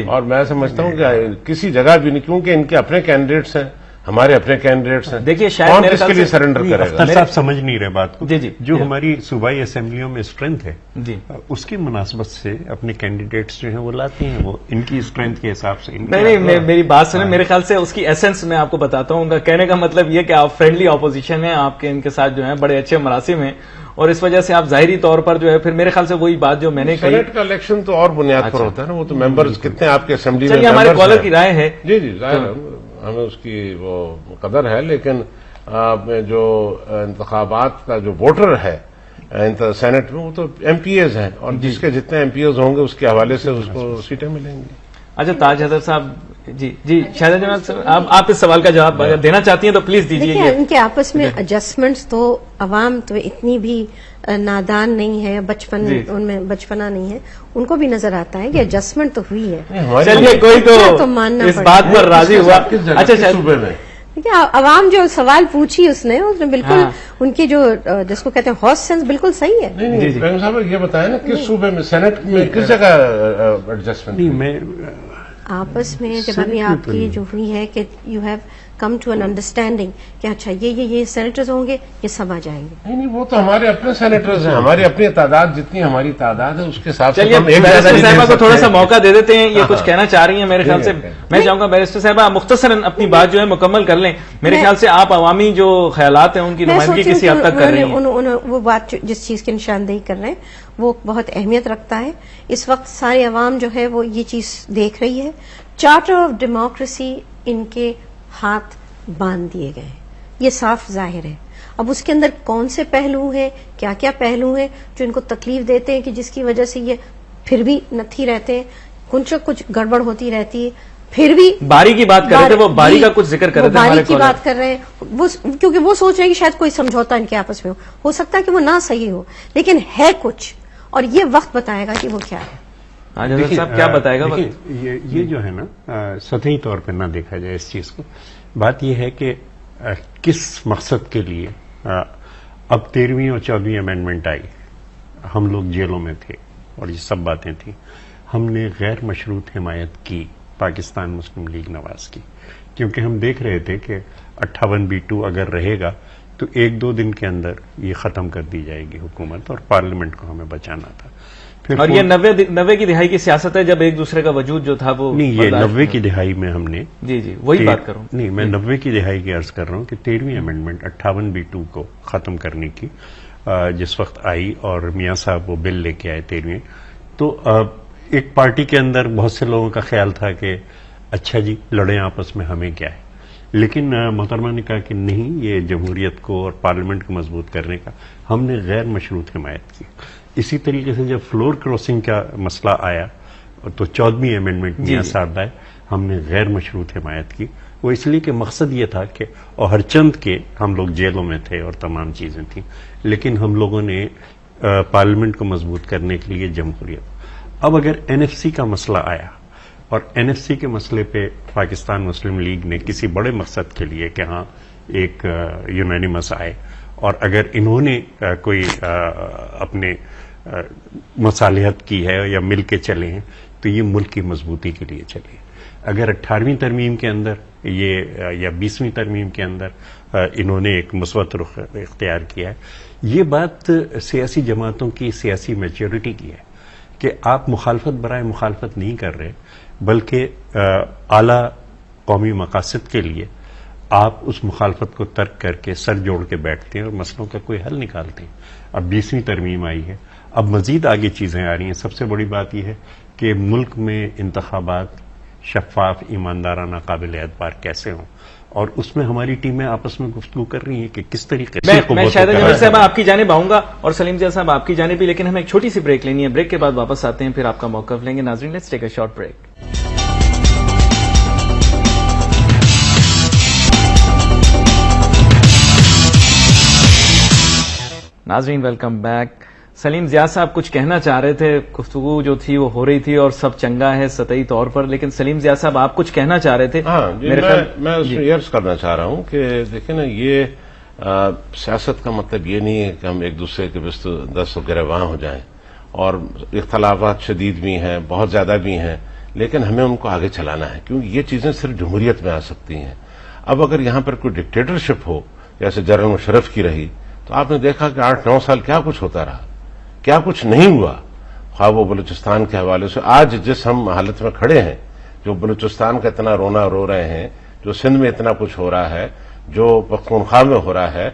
اور میں سمجھتا ہوں کہ کسی جگہ بھی نہیں, کیونکہ ان کے اپنے کینڈیڈیٹس ہیں, ہمارے اپنے کینڈیڈیٹس ہیں. دیکھیے کون کس کے لیے سرنڈر کرے گا؟ صاحب سمجھ نہیں رہے بات کو. جی جو ہماری صوبائی اسمبلیوں میں اسٹرینتھ ہے جی, اس کی مناسبت سے اپنے کینڈیڈیٹس جو ہیں وہ لاتے ہیں, وہ ان کی اسٹرینتھ کے حساب سے. نہیں میری بات سنیں, میرے خیال سے اس کی ایسنس میں آپ کو بتاتا ہوں. کہنے کا مطلب یہ کہ آپ فرینڈلی اپوزیشن ہیں, آپ کے ان کے ساتھ جو ہے بڑے اچھے مراسم ہیں, اور اس وجہ سے آپ ظاہری طور پر جو ہے پھر میرے خیال سے وہی بات جو میں نے کہی. سینٹ کا الیکشن تو اور بنیاد پر ہوتا ہے نا, وہ تو ممبرز کتنے آپ کے اسمبلی میں. چلیے ہمارے کالر کی رائے ہے. جی ظاہر ہمیں اس کی وہ قدر ہے, لیکن جو انتخابات کا جو ووٹر ہے سینٹ میں وہ تو ایم پی ایز ہیں, اور جس کے جتنے ایم پی ایز ہوں گے اس کے حوالے سے اس کو سیٹیں ملیں گی. اچھا تاج حیدر صاحب, جی شاہدہ جمیل صاحب آپ اس سوال کا جواب دینا چاہتی ہیں تو پلیز دیجیے. ان کے آپس میں ایڈجسٹمنٹس تو عوام تو اتنی بھی نادان نہیں ہے, بچپن ان میں بچپنا نہیں ہے, ان کو بھی نظر آتا ہے کہ ایڈجسٹمنٹ تو ہوئی ہے. چلیے کوئی تو اس بات پر راضی ہوا. اچھا صوبے میں دیکھیے عوام جو سوال پوچھی اس نے بالکل ان کی جو جس کو کہتے ہیں ہاس سینس بالکل صحیح ہے. نہیں صاحب یہ بتائیں نا کس صوبے میں سینٹ میں کس جگہ ایڈجسٹمنٹ؟ نہیں, میں آپس میں جب ابھی آپ کی جو ہوئی ہے کہ you have come to an understanding کہ اچھا یہ سینیٹرز ہوں گے، یہ سب آ جائیں گے. نہیں وہ تو ہمارے اپنے سینیٹرز ہیں، ہماری اپنی تعداد جتنی ہماری تعداد ہے اس کے حساب سے. چلیے بیرسٹر صاحبہ کو تھوڑا سا موقع دے دیتے ہیں، یہ کچھ کہنا چاہ رہی ہیں میرے خیال سے. میں چاہوں گا بیرسٹر صاحبہ آپ مختصراً اپنی بات جو ہے مکمل کر لیں. میرے خیال سے آپ عوامی جو خیالات ہیں ان کی نمائندگی کسی حد تک کر رہی ہیں. وہ بات جس چیز کی نشاندہی کر رہے ہیں وہ بہت اہمیت رکھتا ہے. اس وقت سارے عوام جو ہے وہ یہ چیز دیکھ رہی ہے. چارٹر آف ڈیموکریسی ان کے ہاتھ باندھ دیے گئے، یہ صاف ظاہر ہے. اب اس کے اندر کون سے پہلو ہیں، کیا کیا پہلو ہیں جو ان کو تکلیف دیتے ہیں کہ جس کی وجہ سے یہ پھر بھی نتھی رہتے ہیں، کچھ گڑبڑ ہوتی رہتی ہے. پھر بھی باری کی بات کر رہے تھے، وہ باری کا کچھ ذکر کر رہے تھے. باری کی بات کر رہے ہیں کیونکہ وہ سوچ رہے ہیں کہ شاید کوئی سمجھوتا ان کے آپس میں ہو سکتا ہے کہ وہ نہ صحیح ہو، لیکن ہے کچھ، اور یہ وقت بتائے گا کہ وہ کیا ہے. حضرت صاحب کیا بتائے گا؟ یہ جو ہے نا سطحی طور پہ نہ دیکھا جائے اس چیز کو. بات یہ ہے کہ کس مقصد کے لیے اب 13ویں اور 14ویں امینڈمنٹ آئی. ہم لوگ جیلوں میں تھے اور یہ سب باتیں تھیں. ہم نے غیر مشروط حمایت کی پاکستان مسلم لیگ نواز کی، کیونکہ ہم دیکھ رہے تھے کہ 58B2 اگر رہے گا تو 1-2 دن کے اندر یہ ختم کر دی جائے گی حکومت، اور پارلیمنٹ کو ہمیں بچانا تھا. اور یہ 90 کی دہائی کی سیاست ہے، جب ایک دوسرے کا وجود جو تھا وہ نہیں، یہ 90 کی دہائی میں ہم نے جی وہی بات کروں. نہیں، میں 90 کی دہائی کی عرض کر رہا ہوں کہ 13ویں امینڈمنٹ 58B2 کو ختم کرنے کی جس وقت آئی اور میاں صاحب وہ بل لے کے آئے 13ویں، تو ایک پارٹی کے اندر بہت سے لوگوں کا خیال تھا کہ اچھا جی لڑیں آپس میں، ہمیں کیا ہے. لیکن محترمہ نے کہا کہ نہیں، یہ جمہوریت کو اور پارلیمنٹ کو مضبوط کرنے کا ہم نے غیر مشروط حمایت کی. اسی طریقے سے جب فلور کراسنگ کا مسئلہ آیا تو 14ویں امینڈمنٹ میاں صاحب لائے، ہم نے غیر مشروط حمایت کی. وہ اس لیے کہ مقصد یہ تھا کہ اور ہر چند کے ہم لوگ جیلوں میں تھے اور تمام چیزیں تھیں، لیکن ہم لوگوں نے پارلیمنٹ کو مضبوط کرنے کے لیے جمہوریت. اب اگر NFC کا مسئلہ آیا اور NFC کے مسئلے پہ پاکستان مسلم لیگ نے کسی بڑے مقصد کے لیے کہ ہاں ایک یونینیمس آئے، اور اگر انہوں نے کوئی اپنے مصالحت کی ہے یا مل کے چلے ہیں تو یہ ملک کی مضبوطی کے لیے چلے. اگر 18ویں ترمیم کے اندر یہ یا 20ویں ترمیم کے اندر انہوں نے ایک مثبت رخ اختیار کیا ہے، یہ بات سیاسی جماعتوں کی سیاسی میچورٹی کی ہے کہ آپ مخالفت برائے مخالفت نہیں کر رہے، بلکہ اعلیٰ قومی مقاصد کے لیے آپ اس مخالفت کو ترک کر کے سر جوڑ کے بیٹھتے ہیں اور مسئلوں کا کوئی حل نکالتے ہیں. اب 20ویں ترمیم آئی ہے، اب مزید آگے چیزیں آ رہی ہیں. سب سے بڑی بات یہ ہے کہ ملک میں انتخابات شفاف، ایماندارانہ، قابل اعتبار کیسے ہوں، اور اس میں ہماری ٹیمیں آپس میں گفتگو کر رہی ہیں کہ کس طریقے سے. میں شاہدہ جمیل صاحب آپ کی جانب آؤں گا اور سلیم زیاہ صاحب آپ کی جانب بھی، لیکن ہمیں ایک چھوٹی سی بریک لینی ہے. بریک کے بعد واپس آتے ہیں، پھر آپ کا موقف لیں گے. ناظرین let's take a short break. ناظرین ویلکم بیک. سلیم زیاہ صاحب کچھ کہنا چاہ رہے تھے، گفتگو جو تھی وہ ہو رہی تھی اور سب چنگا ہے سطحی طور پر، لیکن سلیم زیاہ صاحب آپ کچھ کہنا چاہ رہے تھے. ہاں جی، میں اس میں عرض کرنا چاہ رہا ہوں کہ دیکھیں نا، یہ سیاست کا مطلب یہ نہیں ہے کہ ہم ایک دوسرے کے دست و گریباں ہو جائیں، اور اختلافات شدید بھی ہیں، بہت زیادہ بھی ہیں، لیکن ہمیں ان کو آگے چلانا ہے، کیونکہ یہ چیزیں صرف جمہوریت میں آ سکتی ہیں. اب اگر یہاں پر کوئی ڈکٹیٹرشپ ہو جیسے جنرل مشرف کی رہی، تو آپ نے دیکھا کہ 8-9 سال کیا کچھ ہوتا رہا، کیا کچھ نہیں ہوا. خواہ وہ بلوچستان کے حوالے سے آج جس ہم حالت میں کھڑے ہیں، جو بلوچستان کا اتنا رونا رو رہے ہیں، جو سندھ میں اتنا کچھ ہو رہا ہے، جو پختونخوا میں ہو رہا ہے،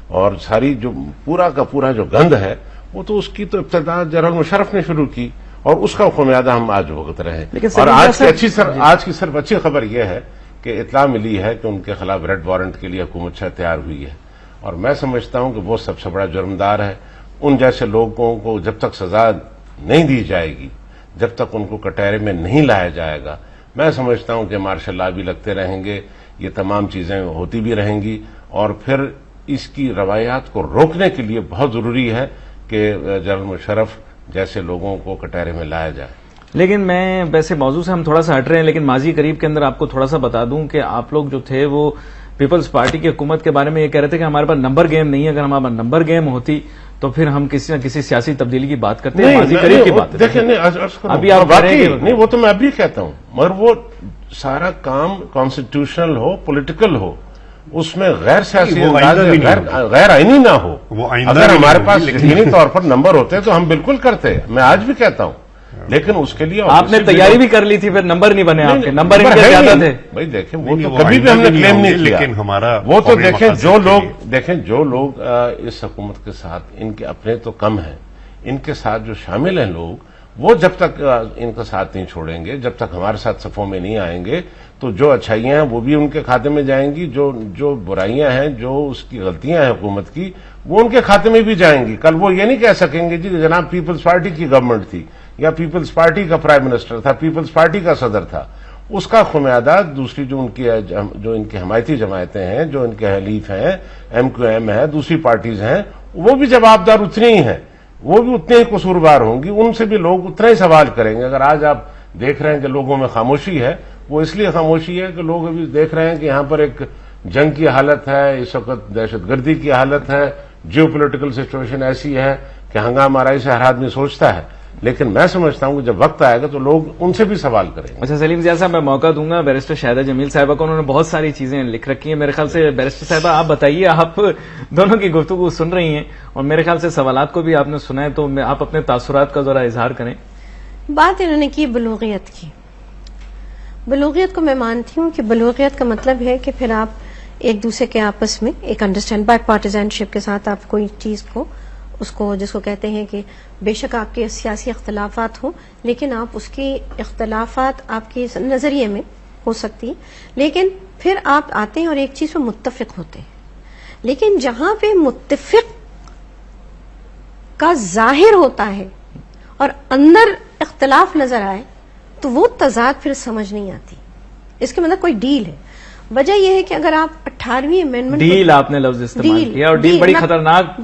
اور ساری جو پورا کا پورا جو گند ہے، وہ تو اس کی تو ابتدا جنرل مشرف نے شروع کی، اور اس کا خمیازہ ہم آج بھگت رہے ہیں. اور آج کی صرف اچھی خبر یہ ہے کہ اطلاع ملی ہے کہ ان کے خلاف ریڈ وارنٹ کے لیے حکومت شاہ تیار ہوئی ہے، اور میں سمجھتا ہوں کہ وہ سب سے بڑا جرمدار ہے. ان جیسے لوگوں کو جب تک سزا نہیں دی جائے گی، جب تک ان کو کٹہرے میں نہیں لایا جائے گا، میں سمجھتا ہوں کہ مارشل لا بھی لگتے رہیں گے، یہ تمام چیزیں ہوتی بھی رہیں گی، اور پھر اس کی روایات کو روکنے کے لیے بہت ضروری ہے کہ جنرل مشرف جیسے لوگوں کو کٹہرے میں لایا جائے. لیکن میں ویسے موضوع سے ہم تھوڑا سا ہٹ رہے ہیں، لیکن ماضی قریب کے اندر آپ کو تھوڑا سا بتا دوں کہ آپ لوگ جو تھے وہ پیپلز پارٹی کی حکومت کے بارے میں یہ کہہ رہے تھے کہ ہمارے پاس نمبر گیم نہیں ہے. اگر ہمارے پاس نمبر گیم ہوتی تو پھر ہم کسی نہ کسی سیاسی تبدیلی کی بات کرتے ہیں, ماضی قریب کی بات دیکھیں ابھی آپ واقعی نہیں, وہ تو میں ابھی کہتا ہوں, مگر وہ سارا کام کانسٹیٹیوشنل ہو, پولیٹیکل ہو, اس میں غیر سیاسی غیر آئینی نہ ہو. اگر ہمارے پاس یقینی طور پر نمبر ہوتے تو ہم بالکل کرتے, میں آج بھی کہتا ہوں, لیکن اس کے لیے آپ نے تیاری بھی کر لی تھی, پھر نمبر نہیں بنے آپ کے, نمبر ان کے زیادہ تھے. بھائی دیکھیں وہ تو کبھی بھی ہم نے کلیم نہیں کیا, لیکن ہمارا وہ تو دیکھیں جو لوگ اس حکومت کے ساتھ, ان کے اپنے تو کم ہیں, ان کے ساتھ جو شامل ہیں لوگ, وہ جب تک ان کا ساتھ نہیں چھوڑیں گے, جب تک ہمارے ساتھ صفوں میں نہیں آئیں گے, تو جو اچھائیاں ہیں وہ بھی ان کے کھاتے میں جائیں گی, جو برائیاں ہیں, جو اس کی غلطیاں ہیں حکومت کی, وہ ان کے کھاتے میں بھی جائیں گی. کل وہ یہ نہیں کہہ سکیں گے جی جناب پیپلز پارٹی کی گورنمنٹ تھی, یا پیپلز پارٹی کا پرائم منسٹر تھا, پیپلز پارٹی کا صدر تھا, اس کا خمیادہ دوسری جو ان کی حمایتی جماعتیں ہیں, جو ان کے حلیف ہیں, ایم کیو ایم ہے, دوسری پارٹیز ہیں, وہ بھی جوابدار اتنی ہی ہیں, وہ بھی اتنے ہی قصوروار ہوں گی, ان سے بھی لوگ اتنا ہی سوال کریں گے. اگر آج آپ دیکھ رہے ہیں کہ لوگوں میں خاموشی ہے, وہ اس لیے خاموشی ہے کہ لوگ ابھی دیکھ رہے ہیں کہ یہاں پر ایک جنگ کی حالت ہے, اس وقت دہشت گردی کی حالت ہے, جیو پولیٹیکل سچویشن ایسی ہے کہ ہنگامہ آرائی سے ہر آدمی سوچتا ہے. لیکن میں سمجھتا ہوں کہ جب وقت آئے گا تو لوگ ان سے بھی سوال کریں گے. اچھا سلیم ضیاء صاحب, میں موقع دوں گا بیرسٹر شاہدہ جمیل صاحبہ کو, انہوں نے بہت ساری چیزیں لکھ رکھی ہیں. میرے خیال سے بیرسٹر صاحبہ آپ بتائیے, آپ دونوں کی گفتگو سن رہی ہیں اور میرے خیال سے سوالات کو بھی آپ نے سنا ہے, تو آپ اپنے تاثرات کا ذرا اظہار کریں. بات انہوں نے کی بلوغیت کی. بلوغیت کو میں مانتی ہوں کہ بلوغیت کا مطلب ہے کہ پھر آپ ایک دوسرے کے آپس میں ایک انڈرسٹینڈ بائی پارٹیزن شپ کے ساتھ آپ کوئی چیز کو اس کو جس کو کہتے ہیں کہ بے شک آپ کے سیاسی اختلافات ہوں, لیکن آپ اس کی اختلافات آپ کے نظریے میں ہو سکتی ہیں, لیکن پھر آپ آتے ہیں اور ایک چیز پہ متفق ہوتے ہیں. لیکن جہاں پہ متفق کا ظاہر ہوتا ہے اور اندر اختلاف نظر آئے تو وہ تضاد پھر سمجھ نہیں آتی. اس کے مطلب کوئی ڈیل ہے. وجہ یہ ہے کہ اگر آپ 18ویں امینڈمنٹ, ڈیل آپ نے لفظ استعمال کیا اور ڈیل بڑی خطرناک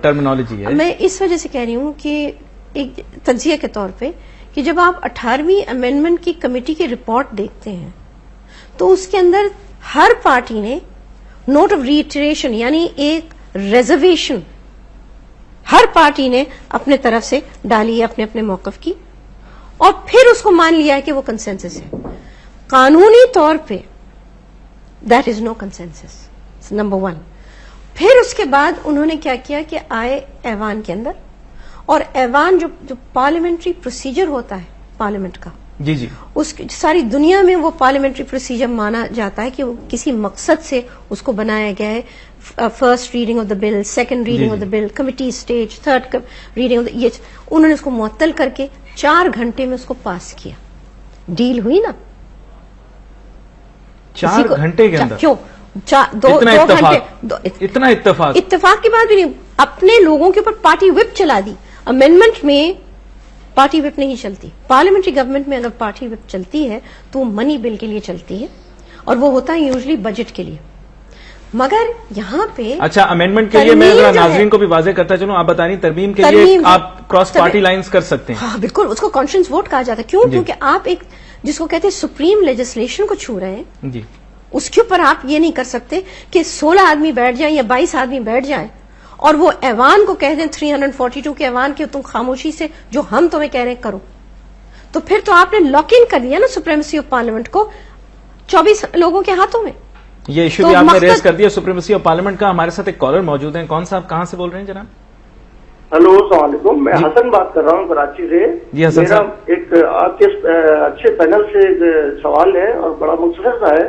ٹرمینالوجی ہے. میں اس وجہ سے کہہ رہی ہوں کہ ایک تجزیہ کے طور پہ کہ جب آپ 18ویں امینڈمنٹ کی کمیٹی کی رپورٹ دیکھتے ہیں تو اس کے اندر ہر پارٹی نے نوٹ آف ریٹریشن یعنی ایک ریزرویشن ہر پارٹی نے اپنے طرف سے ڈالی ہے اپنے اپنے موقف کی, اور پھر اس کو مان لیا ہے کہ وہ کنسنسس ہے. قانونی طور پہ that is no consensus, number 1. پھر اس کے بعد انہوں نے کیا کیا کہ آئے ایوان کے اندر, اور ایوان جو پارلیمنٹری پروسیجر ہوتا ہے پارلیمنٹ کا, جی جی, اس ساری دنیا میں وہ پارلیمنٹری پروسیجر مانا جاتا ہے کہ وہ کسی مقصد سے اس کو بنایا گیا ہے. First reading of the bill, second reading of the bill, committee stage, third reading of یہ انہوں نے اس کو معطل کر کے 4 گھنٹے میں اس کو پاس کیا. ڈیل ہوئی نا 4 گھنٹے کے اندر. کیوں 2 گھنٹے اتنا اتفاق کی بات بھی نہیں, اپنے لوگوں کے اوپر پارٹی وپ چلا دی. امینڈمنٹ میں پارٹی وپ نہیں چلتی. پارلیمنٹری گورنمنٹ میں اگر پارٹی وپ چلتی ہے تو وہ منی بل کے لیے چلتی ہے, اور وہ ہوتا ہے یوزلی بجٹ کے لیے. مگر یہاں پہ اچھا امینڈمنٹ کے لیے میں ذرا ناظرین کو بھی واضح کرتا چلوں, آپ بتا رہی ترمیم کے لیے آپ کراس پارٹی لائنز کر سکتے ہیں. ہاں بالکل, اس کو کانشنس ووٹ کہا جاتا ہے. کیوں؟ کیونکہ آپ ایک جس کو کہتے ہیں سپریم لیجسلیشن کو چھو رہے ہیں, جی, اس کے اوپر آپ یہ نہیں کر سکتے کہ 16 آدمی بیٹھ جائیں یا 22 آدمی بیٹھ جائیں اور وہ ایوان کو کہہ دیں 342 کے ایوان کے تم خاموشی سے جو ہم تمہیں کہہ رہے ہیں کرو. تو پھر تو آپ نے لاک ان کر دیا نا سپریمیسی آف پارلیمنٹ کو 24 لوگوں کے ہاتھوں میں. یہ ایشو بھی آپ نے ریز کر دیا سپریمیسی آف پارلیمنٹ کا. ہمارے ساتھ ایک کالر موجود ہیں. کون صاحب کہاں سے بول رہے ہیں جناب؟ ہلو السلام علیکم, میں حسن بات کر رہا ہوں کراچی سے. جی حسن میرا صاحب, ایک آپ کے اچھے پینل سے سوال ہے اور بڑا مختصر سا ہے,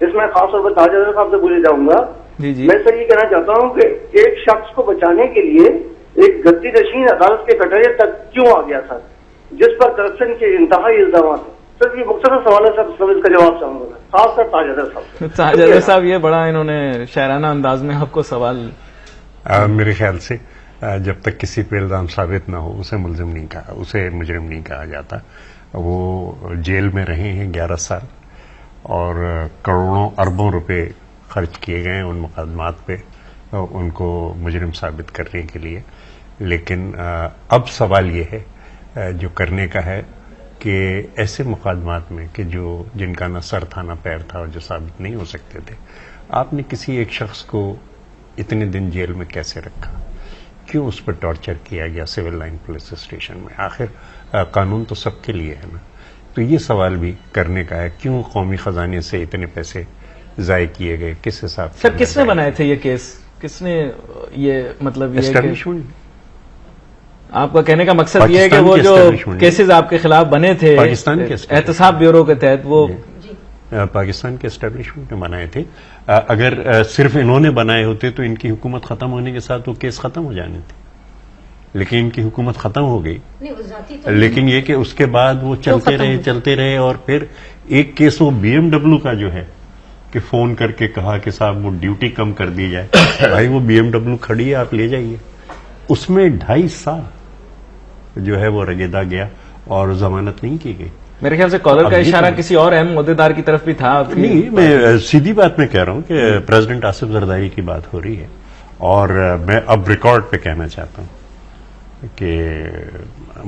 اس میں خاص طور پر تاج حضرت صاحب سے پوچھنے جاؤں گا. میں سر یہ کہنا چاہتا ہوں کہ ایک شخص کو بچانے کے لیے ایک گدی نشین عدالت کے کٹہرے تک کیوں آ گیا تھا جس پر کرپشن کے انتہائی الزامات ہیں؟ سر یہ مختصر سوال ہے سر, سب اس کا جواب چاہوں گا خاص طور تاج حضرت صاحب. تاج حضرت صاحب یہ بڑا انہوں نے شاعرانہ انداز میں آپ کو سوال. میرے خیال سے جب تک کسی پہ الزام ثابت نہ ہو اسے ملزم نہیں کہا, اسے مجرم نہیں کہا جاتا. وہ جیل میں رہے ہیں 11 سال اور کروڑوں اربوں روپے خرچ کیے گئے ہیں ان مقدمات پہ ان کو مجرم ثابت کرنے کے لیے. لیکن اب سوال یہ ہے جو کرنے کا ہے کہ ایسے مقدمات میں کہ جن کا نہ سر تھا نہ پیر تھا اور جو ثابت نہیں ہو سکتے تھے, آپ نے کسی ایک شخص کو اتنے دن جیل میں کیسے رکھا؟ کیوں اس پر ٹارچر کیا گیا سول لائن پولیس اسٹیشن میں؟ آخر قانون تو سب کے لیے ہے نا. تو یہ سوال بھی کرنے کا ہے، کیوں قومی خزانے سے اتنے پیسے ضائع کیے گئے، کس حساب سے؟ سر کس نے بنائے تھے یہ کیس؟ کس نے یہ مطلب اسٹیبلشمنٹ؟ آپ کا کہنے کا مقصد یہ ہے کہ وہ جو کیسز آپ کے خلاف بنے تھے پاکستان کے احتساب بیورو کے تحت، وہ پاکستان کے اسٹیبلشمنٹ نے بنائے تھے. اگر صرف انہوں نے بنائے ہوتے تو ان کی حکومت ختم ہونے کے ساتھ وہ کیس ختم ہو جانے تھے، لیکن ان کی حکومت ختم ہو گئی. لیکن یہ کہ اس کے بعد وہ چلتے رہے اور پھر ایک کیس وہ BMW کا جو ہے کہ فون کر کے کہا کہ صاحب وہ ڈیوٹی کم کر دی جائے. بھائی وہ BMW کھڑی ہے، آپ لے جائیے. اس میں 2.5 سال جو ہے وہ رگیدا گیا اور ضمانت نہیں کی گئی. میرے خیال سے کالر کا اشارہ کسی اور اہم عہدیدار کی طرف بھی تھا. نہیں، میں سیدھی بات میں کہہ رہا ہوں کہ پریزیڈنٹ آصف زرداری کی بات ہو رہی ہے، اور میں اب ریکارڈ پہ کہنا چاہتا ہوں کہ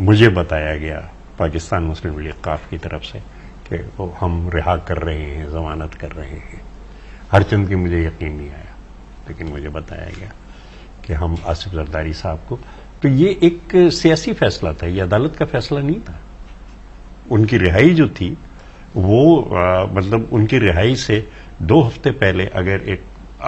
مجھے بتایا گیا پاکستان مسلم لیگ قاف کی طرف سے کہ وہ ہم رہا کر رہے ہیں، ضمانت کر رہے ہیں. ہر چند کی مجھے یقین نہیں آیا، لیکن مجھے بتایا گیا کہ ہم آصف زرداری صاحب کو. تو یہ ایک سیاسی فیصلہ تھا، یہ عدالت کا فیصلہ نہیں تھا. ان کی رہائی جو تھی وہ مطلب ان کی رہائی سے 2 ہفتے پہلے اگر ایک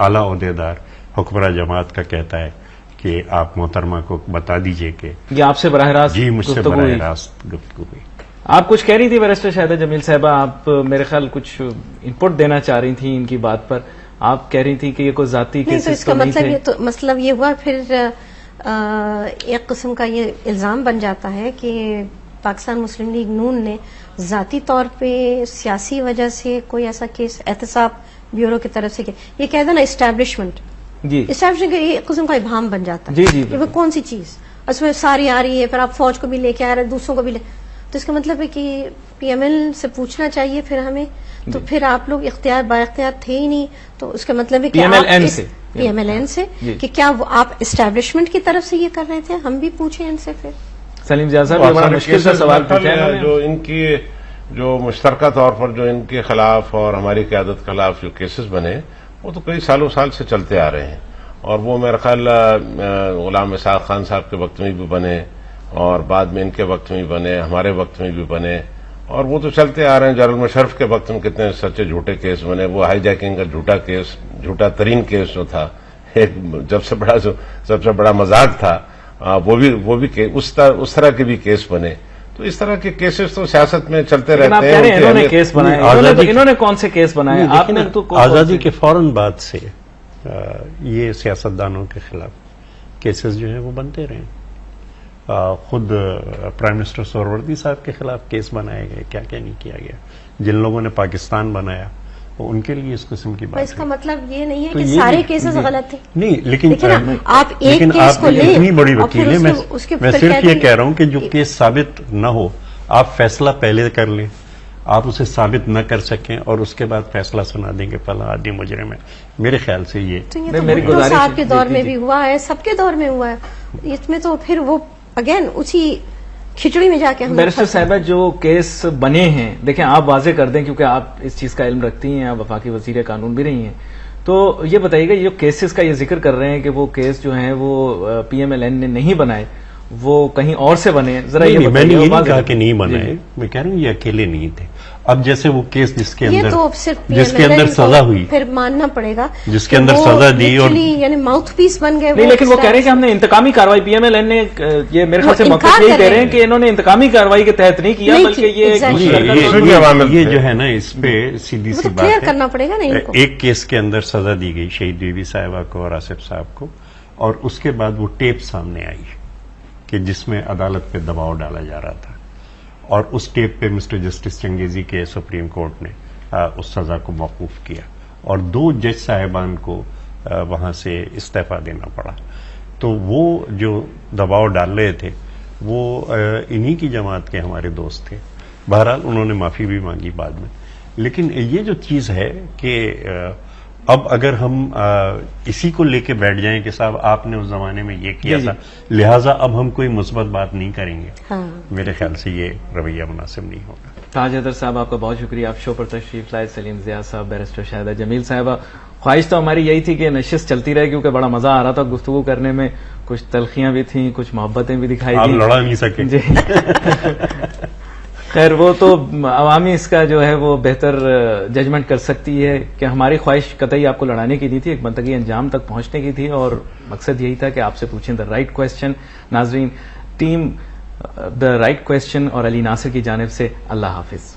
اعلیٰ عہدیدار حکمراں جماعت کا کہتا ہے کہ آپ محترمہ کو بتا دیجئے کہ یہ آپ سے براہ راست، جی مجھ سے براہ راست گفتگو ہوئی. آپ کچھ کہہ رہی تھی بیرسٹر شاہدہ جمیل صاحبہ، آپ میرے خیال کچھ انپٹ دینا چاہ رہی تھیں ان کی بات پر. آپ کہہ رہی تھی کہ یہ کوئی ذاتی کیسز تو نہیں تھے. تو مطلب یہ ہوا پھر ایک قسم کا یہ الزام بن جاتا ہے کہ پاکستان مسلم لیگ نون نے ذاتی طور پہ سیاسی وجہ سے کوئی ایسا کیس احتساب بیورو کی طرف سے کیا. یہ کہہ دیں نا اسٹیبلشمنٹ، جی اسٹیبلشمنٹ کا ایک قسم کا ابہام بن جاتا ہے. جی جی کہ وہ کون سی چیز اس میں ساری آ رہی ہے، پھر آپ فوج کو بھی لے کے آ رہے ہیں، دوسروں کو بھی لے. تو اس کا مطلب ہے کہ PML سے پوچھنا چاہیے پھر ہمیں. تو پھر آپ لوگ با اختیار تھے ہی نہیں. تو اس کا مطلب ہے کہ PMLN سے کہ کیا وہ آپ اسٹیبلشمنٹ کی طرف سے یہ کر رہے تھے؟ ہم بھی پوچھیں ان سے. پھر سلیم زیاد صاحب بڑا مشکل سے سوال پوچھا ہے. جو ان کی جو مشترکہ طور پر جو ان کے خلاف اور ہماری قیادت کے خلاف جو کیسز بنے وہ تو کئی سالوں سے چلتے آ رہے ہیں، اور وہ میرا خیال غلام اسحاق خان صاحب کے وقت میں بھی بنے اور بعد میں ان کے وقت میں بھی بنے، ہمارے وقت میں بھی بنے، اور وہ تو چلتے آ رہے ہیں. جنرل مشرف کے وقت میں کتنے سچے جھوٹے کیس بنے. وہ ہائی جیکنگ کا جھوٹا ترین کیس جو تھا، ایک سب سے بڑا مذاق تھا، وہ بھی اس طرح کے بھی کیس بنے. تو اس طرح کے کیسز تو سیاست میں چلتے رہتے ہیں. انہوں نے کیس بنائے، انہوں نے کون سے کیس بنائے؟ آپ نے تو آزادی کے فوراً بعد سے یہ سیاستدانوں کے خلاف کیسز جو ہیں وہ بنتے رہے. خود پرائم منسٹر سہروردی صاحب کے خلاف کیس بنائے گئے، کیا نہیں کیا گیا. جن لوگوں نے پاکستان بنایا ان کے لیے اس قسم کی بات. اس کا مطلب یہ نہیں ہے کہ سارے کیسز غلط تھے. نہیں، لیکن آپ ایک کیس کو لیں، اتنی بڑی وکیل ہے. میں صرف یہ کہہ رہا ہوں کہ جو کیس ثابت نہ ہو آپ فیصلہ پہلے کر لیں، آپ اسے ثابت نہ کر سکیں اور اس کے بعد فیصلہ سنا دیں گے فلاں آدمی مجرم ہے. میرے خیال سے یہ میری گزارش صاحب کے دور میں بھی ہوا ہے، سب کے دور میں ہوا ہے. اس میں تو پھر وہ اگین اسی کھچڑی میں جا کے ہم. بیرسٹر صاحبہ جو کیس بنے ہیں، دیکھیں آپ واضح کر دیں کیونکہ آپ اس چیز کا علم رکھتی ہیں، آپ وفاقی وزیر قانون بھی رہی ہیں، تو یہ بتائیے گا جو کیسز کا یہ ذکر کر رہے ہیں کہ وہ کیس جو ہیں وہ PMLN نے نہیں بنائے، وہ کہیں اور سے بنے، ذرا یہ میں نے یہ نہیں کہا کہ نہیں بنائے، میں کہہ رہا ہوں یہ اکیلے نہیں تھے. اب جیسے وہ کیس جس کے اندر سزا ہوئی، پھر ماننا پڑے گا جس کے اندر سزا دی اور یعنی ماؤتھ پیس بن گئے. نہیں، لیکن وہ کہہ رہے ہیں کہ ہم نے انتقامی کارروائی PMLN نے، یہ میرے خیال سے موقف یہی کہہ رہے ہیں کہ انہوں نے انتقامی کارروائی کے تحت نہیں کیا، بلکہ یہ جو ہے نا اس پہ سیدھی سی بات ہے کرنا پڑے گا. ایک کیس کے اندر سزا دی گئی شہید بیوی صاحبہ کو اور آصف صاحب کو، اور اس کے بعد وہ ٹیپ سامنے آئی کہ جس میں عدالت پہ دباؤ ڈالا جا رہا تھا، اور اس ٹیپ پہ مسٹر جسٹس چنگیزی کے سپریم کورٹ نے اس سزا کو موقوف کیا، اور 2 جج صاحبان کو وہاں سے استعفیٰ دینا پڑا. تو وہ جو دباؤ ڈال رہے تھے وہ انہی کی جماعت کے ہمارے دوست تھے. بہرحال انہوں نے معافی بھی مانگی بعد میں. لیکن یہ جو چیز ہے کہ اب اگر ہم اسی کو لے کے بیٹھ جائیں کہ صاحب آپ نے اس زمانے میں یہ کیا تھا لہٰذا اب ہم کوئی مثبت بات نہیں کریں گے، میرے خیال سے یہ رویہ مناسب نہیں ہوگا. تاج حیدر صاحب آپ کا بہت شکریہ، آپ شو پر تشریف لائے. سلیم زیاد صاحب، بیرسٹر شاہدہ جمیل صاحبہ، خواہش تو ہماری یہی تھی کہ نشست چلتی رہے کیونکہ بڑا مزہ آ رہا تھا گفتگو کرنے میں. کچھ تلخیاں بھی تھیں، کچھ محبتیں بھی دکھائی آپ دیں. لڑا نہیں سکے. جی خیر وہ تو عوامی اس کا جو ہے وہ بہتر ججمنٹ کر سکتی ہے کہ ہماری خواہش قطعی آپ کو لڑانے کی نہیں تھی، ایک منطقی انجام تک پہنچنے کی تھی، اور مقصد یہی تھا کہ آپ سے پوچھیں دا رائٹ کوشچن. ناظرین ٹیم دا رائٹ کوشچن اور علی ناصر کی جانب سے اللہ حافظ.